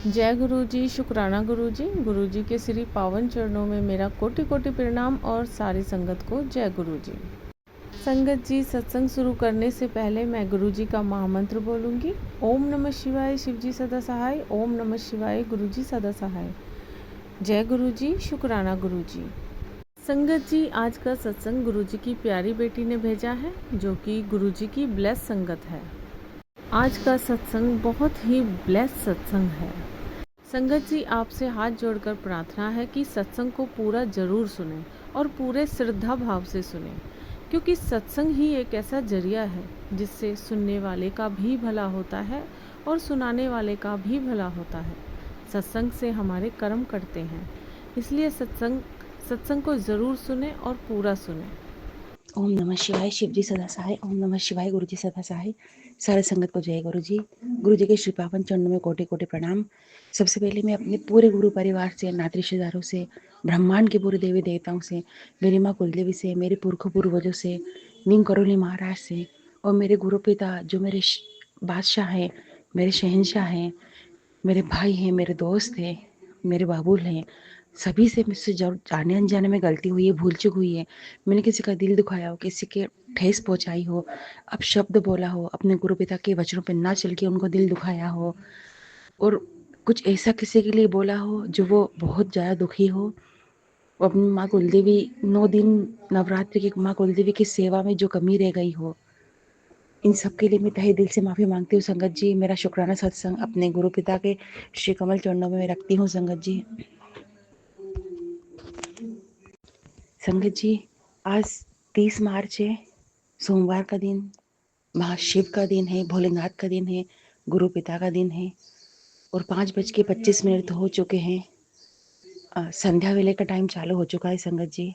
जय गुरु जी, शुक्राना गुरु जी। गुरु जी के श्री पावन चरणों में मेरा कोटि कोटि प्रणाम और सारी संगत को जय गुरु जी। संगत जी, सत्संग शुरू करने से पहले मैं गुरु जी का महामंत्र बोलूँगी। ओम नमः शिवाय, शिव जी सदा सहाय। ओम नमः शिवाय, गुरु जी सदा सहाय। जय गुरु जी, शुक्राना गुरु जी। संगत जी, आज का सत्संग गुरु जी की प्यारी बेटी ने भेजा है, जो कि गुरु जी की ब्लेस संगत है। आज का सत्संग बहुत ही ब्लेस सत्संग है। संगत जी, आपसे हाथ जोड़कर प्रार्थना है कि सत्संग को पूरा जरूर सुने और पूरे श्रद्धा भाव से सुने, क्योंकि सत्संग ही एक ऐसा जरिया है जिससे सुनने वाले का भी भला होता है और सुनाने वाले का भी भला होता है। सत्संग से हमारे कर्म कटते हैं, इसलिए सत्संग को ज़रूर सुने और पूरा सुने। ओम नमः शिवाय, शिव जी सदा सहाय। ओम नमः शिवाय, गुरु जी सदा सहाय। सारे संगत को जय गुरु जी। गुरु जी के श्री पावन चरणों में कोटि कोटि प्रणाम। सबसे पहले मैं अपने पूरे गुरु परिवार से, नात रिश्तेदारों से, ब्रह्मांड के पूरे देवी देवताओं से, मेरी माँ कुलदेवी से, मेरे पुरखों पूर्वजों से, नीम करोली महाराज से और मेरे गुरु पिता जो मेरे बादशाह हैं, मेरे शहंशाह हैं, मेरे भाई हैं, मेरे दोस्त हैं, मेरे बाबुल हैं, सभी से मुझसे जो जाने अनजाने में गलती हुई है, भूल चूक हुई है, मैंने किसी का दिल दुखाया हो, किसी के ठेस पहुंचाई हो, अब शब्द बोला हो, अपने गुरु पिता के वचनों पर ना चल के उनको दिल दुखाया हो और कुछ ऐसा किसी के लिए बोला हो जो वो बहुत ज़्यादा दुखी हो, वो अपनी माँ कुलदेवी 9 दिन नवरात्रि की माँ कुलदेवी की सेवा में जो कमी रह गई हो, इन सब के लिए मैं तहे दिल से माफ़ी मांगती हूँ संगत जी। मेरा शुक्राना सत्संग अपने गुरु पिता के श्री कमल चरणों में मैं रखती हूँ संगत जी। संगत जी, आज 30 मार्च है, सोमवार का दिन, महाशिव का दिन है, भोलेनाथ का दिन है, गुरु पिता का दिन है और 5:25 हो चुके हैं। संध्या वेले का टाइम चालू हो चुका है संगत जी।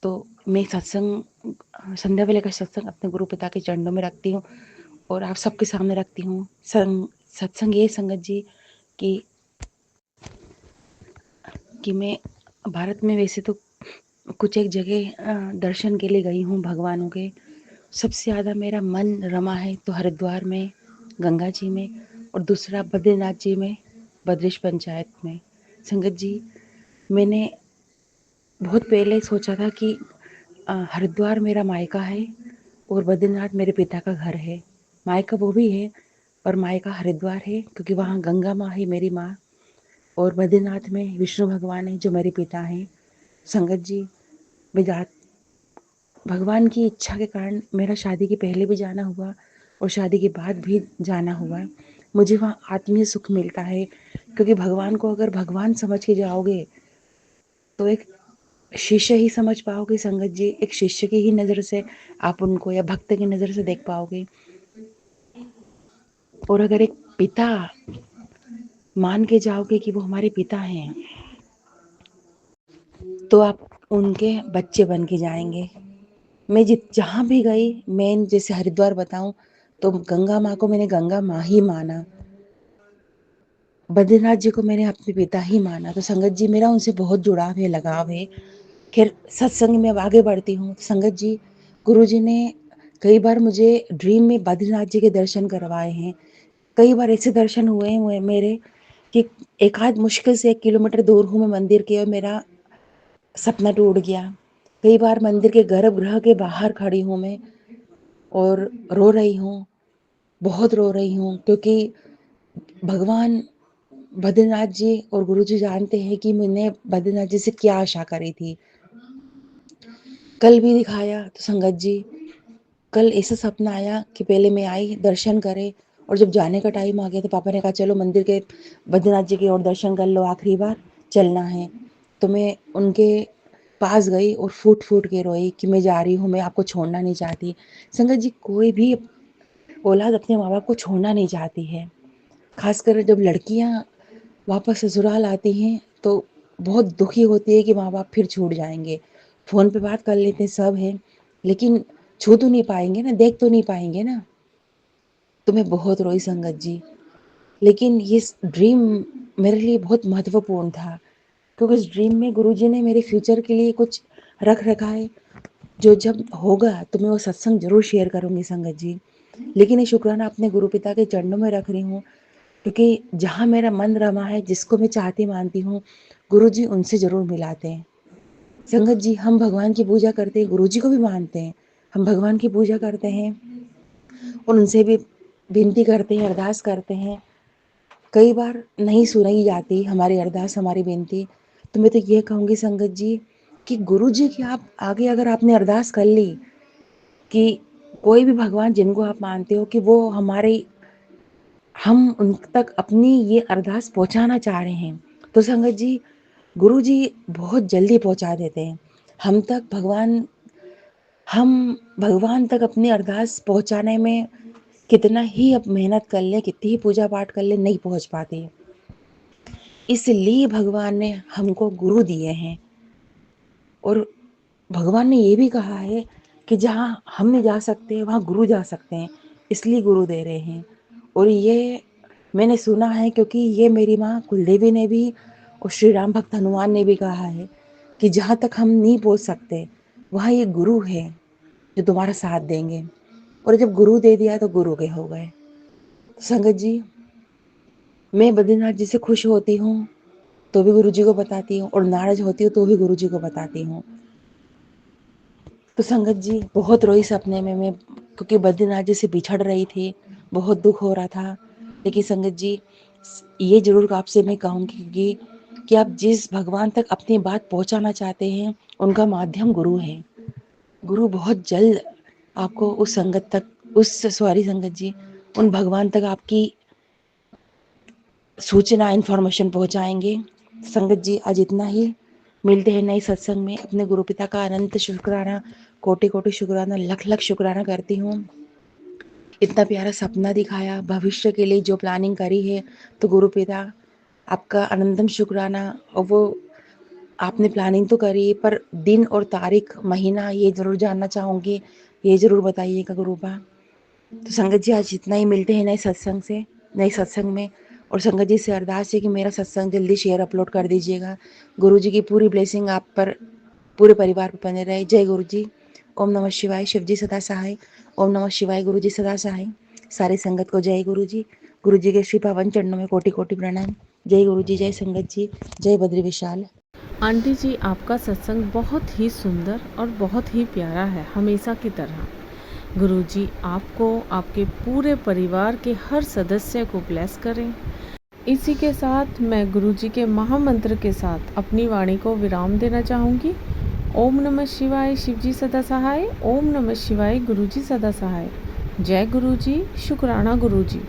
तो मैं संध्या वेले का सत्संग अपने गुरु पिता के चरणों में रखती हूँ और आप सबके सामने रखती हूँ। सत्संग ये संगत जी कि मैं भारत में वैसे तो कुछ एक जगह दर्शन के लिए गई हूँ भगवानों के। सबसे ज़्यादा मेरा मन रमा है तो हरिद्वार में, गंगा जी में, और दूसरा बद्रीनाथ जी में, बद्रीश पंचायत में। संगत जी, मैंने बहुत पहले सोचा था कि हरिद्वार मेरा मायका है और बद्रीनाथ मेरे पिता का घर है। मायका वो भी है और मायका हरिद्वार है, क्योंकि वहाँ गंगा माँ है मेरी माँ, और बद्रीनाथ में विष्णु भगवान है जो मेरे पिता हैं। संगत जी, मैं भगवान की इच्छा के कारण मेरा शादी के पहले भी जाना हुआ और शादी के बाद भी जाना हुआ। मुझे वहाँ आत्मीय सुख मिलता है, क्योंकि भगवान को अगर भगवान समझ के जाओगे तो एक शिष्य ही समझ पाओगे संगत जी। एक शिष्य की ही नज़र से आप उनको, या भक्त की नज़र से देख पाओगे। और अगर एक पिता मान के जाओगे कि वो हमारे पिता हैं, तो आप उनके बच्चे बन के जाएंगे। मैं जहाँ भी गई, मैं जैसे हरिद्वार बताऊं तो गंगा माँ को मैंने गंगा माँ ही माना, बद्रीनाथ जी को मैंने अपने पिता ही माना। तो संगत जी, मेरा उनसे बहुत जुड़ाव है, लगाव है। खैर, सत्संग में अब आगे बढ़ती हूँ। संगत जी, गुरु जी ने कई बार मुझे ड्रीम में बद्रीनाथ जी के दर्शन करवाए हैं। कई बार ऐसे दर्शन हुए हैं मेरे कि एक आध मुश्किल से 1 किलोमीटर दूर हूँ मैं मंदिर के और मेरा सपना टूट गया। कई बार मंदिर के गर्भगृह के बाहर खड़ी हूँ मैं और रो रही हूँ, बहुत रो रही हूँ, क्योंकि भगवान बद्रीनाथ जी और गुरु जी जानते हैं कि मैंने बद्रीनाथ जी से क्या आशा करी थी। कल भी दिखाया तो संगत जी, कल ऐसा सपना आया कि पहले मैं आई दर्शन करे, और जब जाने का टाइम आ गया तो पापा ने कहा चलो मंदिर के बद्रीनाथ जी के और दर्शन कर लो, आखिरी बार चलना है। तो मैं उनके पास गई और फूट फूट के रोई कि मैं जा रही हूँ, मैं आपको छोड़ना नहीं चाहती। संगत जी, कोई भी औलाद अपने माँ बाप को छोड़ना नहीं चाहती है। खासकर जब लड़कियाँ वापस ससुराल आती हैं तो बहुत दुखी होती है कि माँ बाप फिर छूट जाएंगे। फ़ोन पे बात कर लेते सब हैं, लेकिन छू तो नहीं पाएंगे ना, देख तो नहीं पाएंगे ना। तो मैं बहुत रोई संगत जी। लेकिन ये ड्रीम मेरे लिए बहुत महत्वपूर्ण था, क्योंकि इस ड्रीम में गुरुजी ने मेरे फ्यूचर के लिए कुछ रख रखा है, जो जब होगा तो मैं वो सत्संग जरूर शेयर करूंगी संगत जी। लेकिन ये शुक्राना अपने गुरु पिता के चरणों में रख रही हूँ क्योंकि जहाँ मेरा मन रमा है, जिसको मैं चाहती मानती हूँ, गुरुजी उनसे ज़रूर मिलाते हैं। संगत जी, हम भगवान की पूजा करते हैं, गुरुजी को भी मानते हैं। हम भगवान की पूजा करते हैं और उनसे भी विनती करते हैं, अरदास करते हैं। कई बार नहीं सुनी जाती हमारी अरदास, हमारी विनती। तो मैं तो ये कहूँगी संगत जी कि गुरुजी की आप आगे अगर आपने अरदास कर ली कि कोई भी भगवान जिनको आप मानते हो कि वो हम उन तक अपनी ये अरदास पहुँचाना चाह रहे हैं, तो संगत जी गुरुजी बहुत जल्दी पहुँचा देते हैं। हम भगवान तक अपनी अरदास पहुँचाने में कितना ही अब मेहनत कर लें, कितनी ही पूजा पाठ कर लें, नहीं पहुँच पाते। इसलिए भगवान ने हमको गुरु दिए हैं और भगवान ने ये भी कहा है कि जहाँ हम नहीं जा सकते, वहाँ गुरु जा सकते हैं, इसलिए गुरु दे रहे हैं। और ये मैंने सुना है क्योंकि ये मेरी माँ कुलदेवी ने भी और श्री राम भक्त हनुमान ने भी कहा है कि जहाँ तक हम नहीं पहुँच सकते, वहाँ ये गुरु है जो तुम्हारा साथ देंगे। और जब गुरु दे दिया तो गुरु के हो गए। संगत जी, मैं बद्रीनाथ जी से खुश होती हूँ तो भी गुरुजी को बताती हूँ और नाराज होती हूँ तो भी गुरुजी को बताती हूँ। तो संगत जी, बहुत रोई सपने में मैं, क्योंकि बद्रीनाथ जी से बिछड़ रही थी, बहुत दुख हो रहा था। लेकिन संगत जी, ये ज़रूर आपसे मैं कहूँगी कि आप जिस भगवान तक अपनी बात पहुँचाना चाहते हैं, उनका माध्यम गुरु है। गुरु बहुत जल्द आपको संगत जी, उन भगवान तक आपकी सूचना इन्फॉर्मेशन पहुँचाएँगे। संगत जी, आज इतना ही। मिलते हैं नए सत्संग में। अपने गुरु पिता का अनंत शुक्राना, कोटि-कोटि शुक्राना, लख-लख शुक्राना करती हूँ। इतना प्यारा सपना दिखाया, भविष्य के लिए जो प्लानिंग करी है, तो गुरु पिता आपका अनंतम शुक्राना। और वो आपने प्लानिंग तो करी पर दिन और तारीख, महीना ये ज़रूर जानना चाहूँगी, ये ज़रूर बताइएगा गुरुबा। तो संगत जी, आज इतना ही। मिलते हैं नए सत्संग में। और संगत जी से अरदास है कि मेरा सत्संग जल्दी शेयर अपलोड कर दीजिएगा। गुरु जी की पूरी ब्लेसिंग आप पर, पूरे परिवार पर बने रहे। जय गुरु जी। ओम नमः शिवाय। शिव जी सदा सहाय। ओम नमः शिवाय। गुरु जी सदा सहाय। सारी संगत को जय गुरु जी। गुरु जी के श्री पावन चरणों में कोटि कोटि प्रणाम। जय गुरु जी, जय संगत जी, जय बद्री विशाल। आंटी जी, आपका सत्संग बहुत ही सुंदर और बहुत ही प्यारा है, हमेशा की तरह। गुरुजी आपको, आपके पूरे परिवार के हर सदस्य को ब्लेस करें। इसी के साथ मैं गुरुजी के महामंत्र के साथ अपनी वाणी को विराम देना चाहूँगी। ओम नमः शिवाय। शिवजी सदा सहाय। ओम नमः शिवाय। गुरुजी सदा सहाय। जय गुरुजी। शुक्राना गुरुजी।